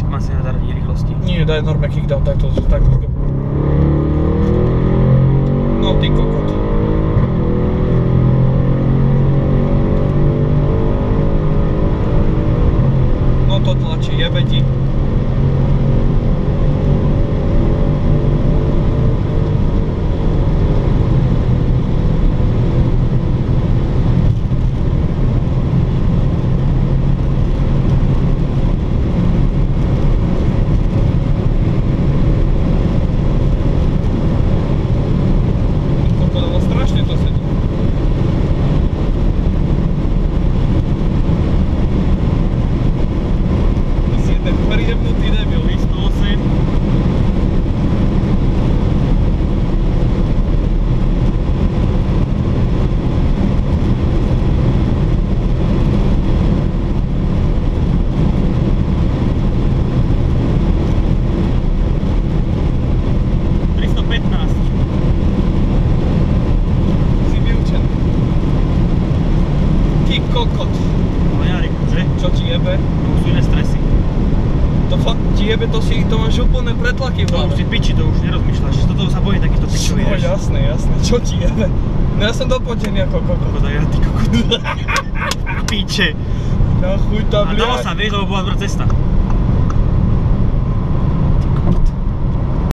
mám si zaradiť rýchlosti. Nie, daj normálne kickdown, takto. No ty kokot. No to tlačí, jebe ti. To máš úplne pretlaky v hlave. To už si piči, to už nerozmýšľaš. Toto sa bojím takýchto pičov, vieš. No jasné, čo ti jebe? No ja som dopotený ako kokot. Kokot, ja ty kokot. Piče. Na chuj tam, a dalo sa, vieš, lebo bola dobrá cesta.